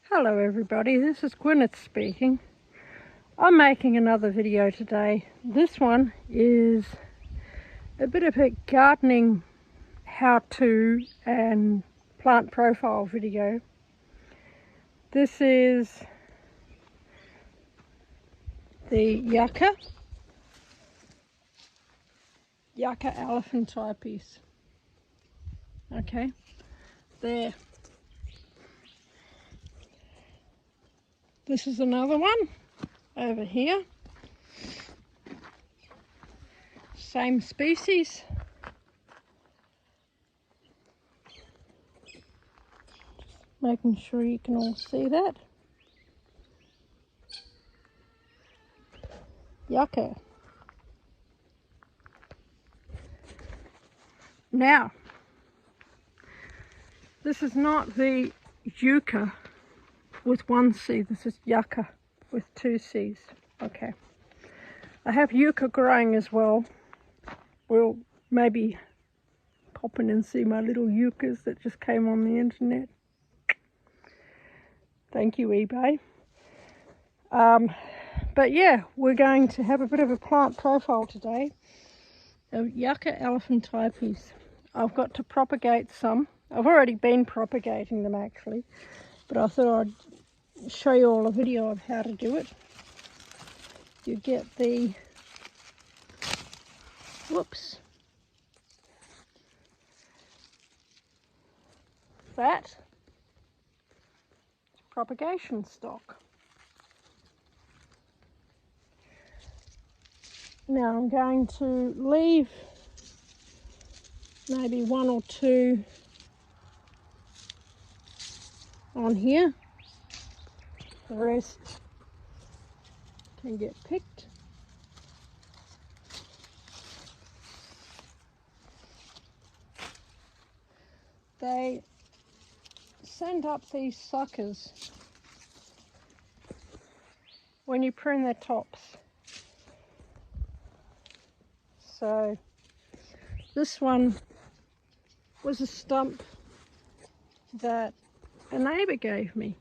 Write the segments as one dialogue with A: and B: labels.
A: Hello everybody, this is Gwyneth speaking. I'm making another video today. This one is a bit of a gardening how-to and plant profile video. This is the Yucca Elephantipes. Okay, there. This is another one over here. Same species. Just making sure you can all see that. Yucca. Now, this is not the Yucca with one C, this is Yucca with two C's. Okay. I have Yucca growing as well. We'll maybe pop in and see my little Yuccas that just came on the internet. Thank you, eBay. But yeah, we're going to have a bit of a plant profile today of Yucca Elephantipes. I've got to propagate some. I've already been propagating them actually, but I thought I'd show you all a video of how to do it. You get the, whoops, that propagation stock. Now I'm going to leave maybe one or two on here. The rest can get picked. They send up these suckers when you prune their tops. So this one was a stump that a neighbour gave me.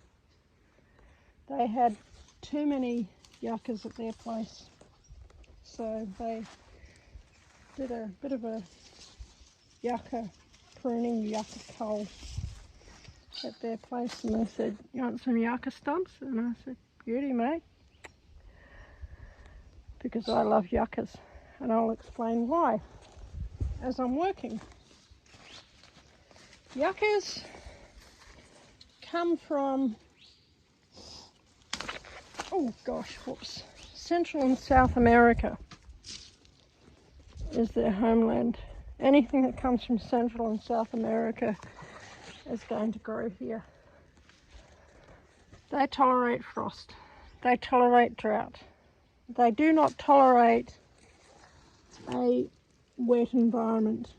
A: They had too many yuccas at their place, so they did a bit of a yucca pruning, yucca cull at their place, and they said, "You want some yucca stumps?" And I said, "Beauty, mate," because I love yuccas, and I'll explain why as I'm working. Yuccas come from, oh gosh, whoops, Central and South America is their homeland. Anything that comes from Central and South America is going to grow here. They tolerate frost. They tolerate drought. They do not tolerate a wet environment.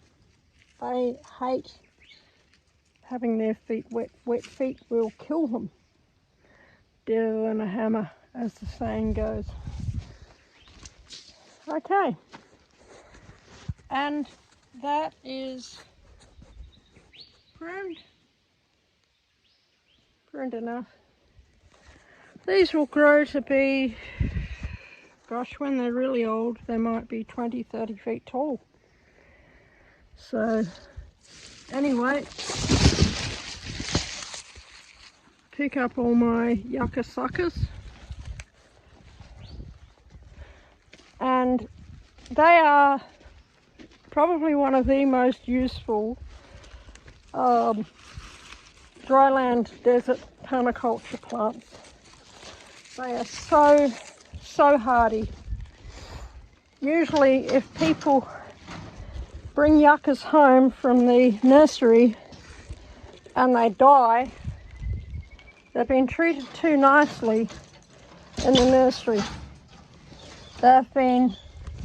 A: They hate having their feet wet. Wet feet will kill them. Deader than a hammer, as the saying goes. Okay, and that is pruned enough. These will grow to be, gosh, when they're really old, they might be 20-30 feet tall. So anyway, pick up all my yucca suckers, and they are probably one of the most useful dryland desert permaculture plants. They are so hardy. Usually if people bring yuccas home from the nursery and they die, they've been treated too nicely in the nursery. They've been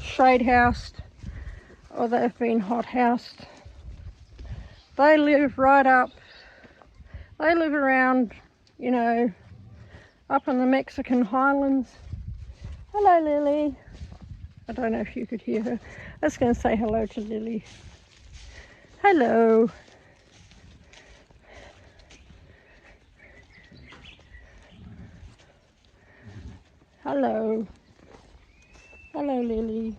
A: shade housed or they've been hot housed. They live right up, they live around, you know, up in the Mexican highlands. Hello, Lily. I don't know if you could hear her. I was going to say hello to Lily. Hello. Hello. Hello, Lily.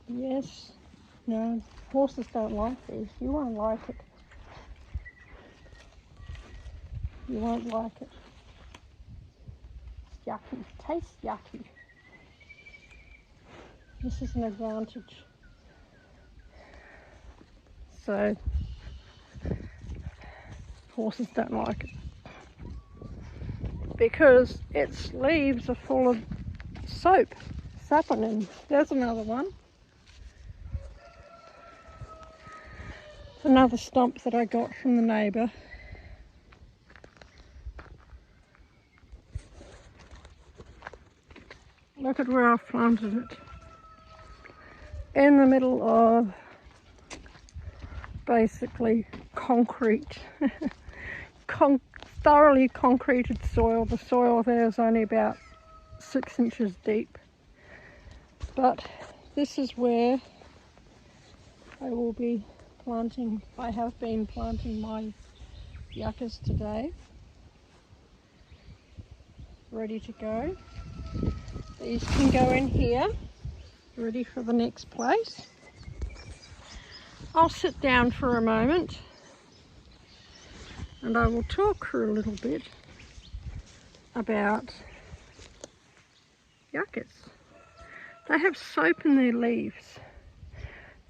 A: Yes. No, horses don't like this. You won't like it. You won't like it. It's yucky. Tastes yucky. This is an advantage. So, horses don't like it. Because its leaves are full of soap, saponin. There's another one. It's another stump that I got from the neighbour. Look at where I've planted it. In the middle of basically concrete. Thoroughly concreted soil. The soil there is only about 6 inches deep. But this is where I will be planting. I have been planting my yuccas today. Ready to go. These can go in here, ready for the next place. I'll sit down for a moment and I will talk for a little bit about yuccas. They have soap in their leaves.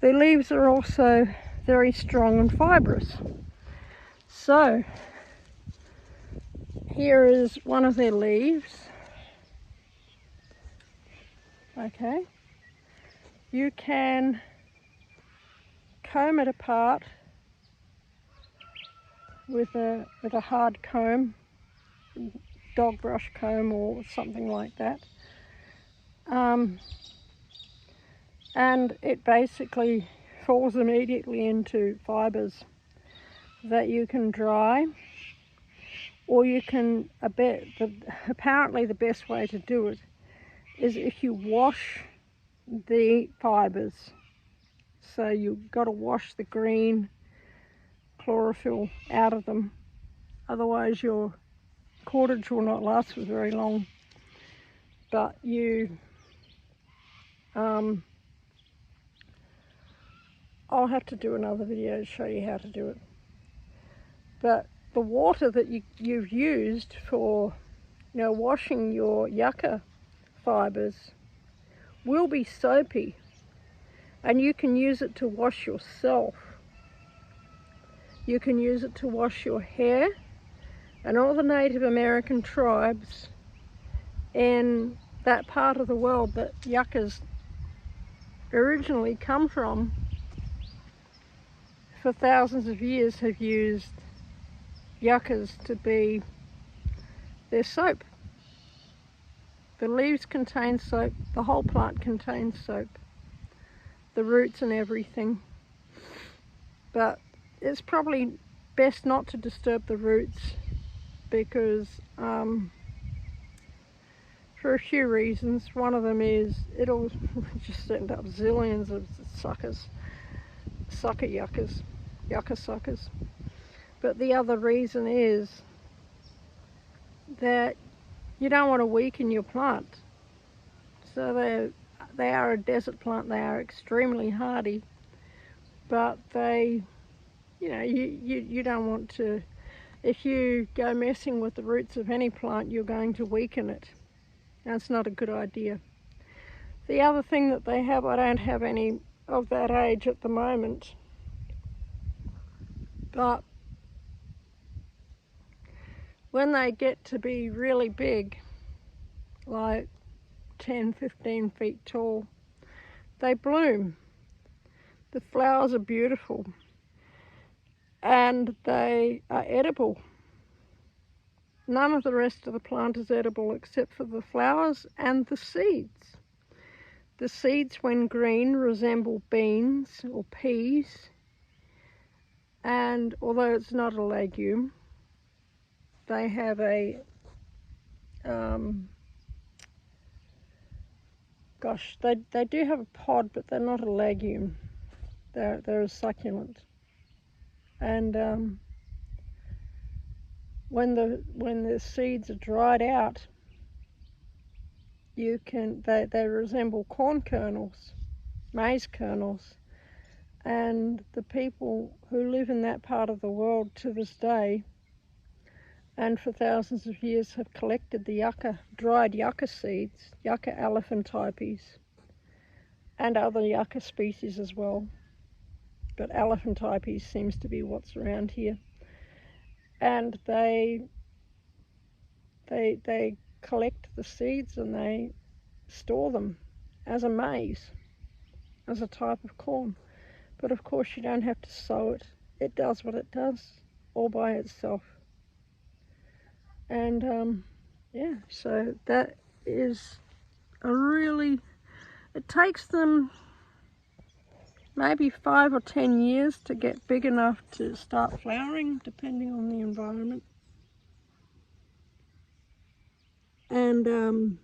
A: Their leaves are also very strong and fibrous. So, here is one of their leaves. Okay. You can comb it apart with a hard comb, dog brush comb or something like that. And it basically falls immediately into fibres that you can dry, or you can, apparently the best way to do it is if you wash the fibres. So you've got to wash the green chlorophyll out of them, otherwise your cordage will not last for very long. But I'll have to do another video to show you how to do it. But the water that you've used for washing your yucca fibres will be soapy, and you can use it to wash yourself. You can use it to wash your hair, and all the Native American tribes in that part of the world that yuccas originally come from for thousands of years have used yuccas to be their soap. The leaves contain soap, the whole plant contains soap, the roots and everything. But it's probably best not to disturb the roots because for a few reasons. One of them is it'll just end up zillions of sucker yuccas, yucca suckers. But the other reason is that you don't want to weaken your plant. So they are a desert plant. They are extremely hardy, but they, you don't want to. If you go messing with the roots of any plant, you're going to weaken it. That's not a good idea. The other thing that they have, I don't have any of that age at the moment, but when they get to be really big, like 10, 15 feet tall, they bloom. The flowers are beautiful and they are edible. None of the rest of the plant is edible except for the flowers and the seeds. The seeds, when green, resemble beans or peas, and although it's not a legume, they have a they do have a pod, but they're not a legume. They're a succulent. And when the seeds are dried out, they resemble corn kernels, maize kernels, and the people who live in that part of the world to this day and for thousands of years have collected the yucca, dried yucca seeds, Yucca Elephantipes, and other yucca species as well. But Elephantipes seems to be what's around here. And they collect the seeds and they store them as a maize, as a type of corn. But of course you don't have to sow it. It does what it does all by itself. And yeah, so that is a really, it takes them maybe 5 or 10 years to get big enough to start flowering, depending on the environment. And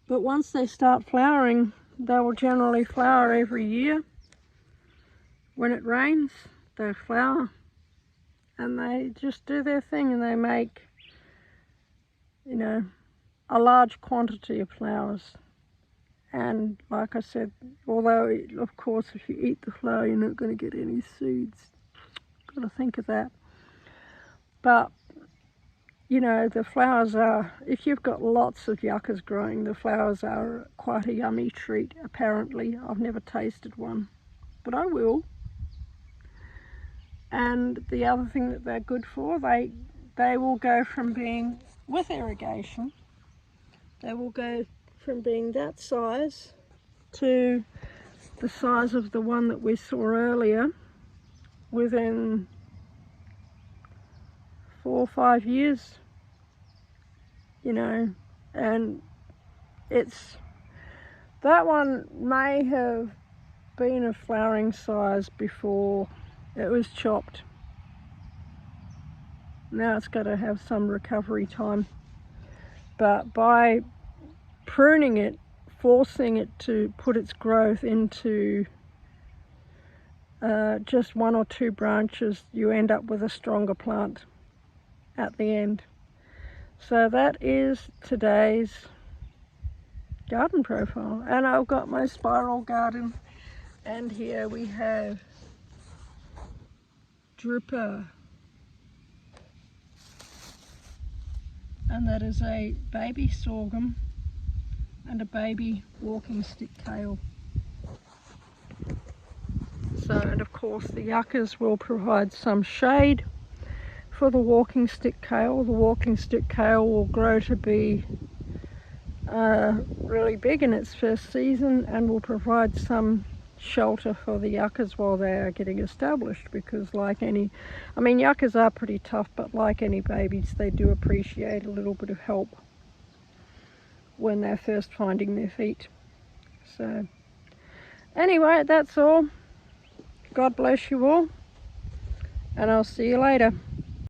A: but once they start flowering, they will generally flower every year. When it rains, they flower, and they just do their thing, and they make, you know, a large quantity of flowers. And like I said, although of course if you eat the flower you're not going to get any seeds, got to think of that. But you know, the flowers are, if you've got lots of yuccas growing, the flowers are quite a yummy treat, apparently. I've never tasted one, but I will. And the other thing that they're good for, they will go from being, with irrigation, they will go from being that size to the size of the one that we saw earlier within 4 or 5 years, you know. And that one may have been a flowering size before it was chopped. Now it's got to have some recovery time, but by pruning it, forcing it to put its growth into just 1 or 2 branches, you end up with a stronger plant at the end. So that is today's garden profile. And I've got my spiral garden, and here we have dripper, and that is a baby sorghum and a baby walking stick kale. So, and of course the yuccas will provide some shade for the walking stick kale. The walking stick kale will grow to be really big in its first season and will provide some shelter for the yuccas while they are getting established, because like any, I mean, yuccas are pretty tough, but like any babies, they do appreciate a little bit of help when they're first finding their feet. So anyway, that's all. God bless you all, and I'll see you later.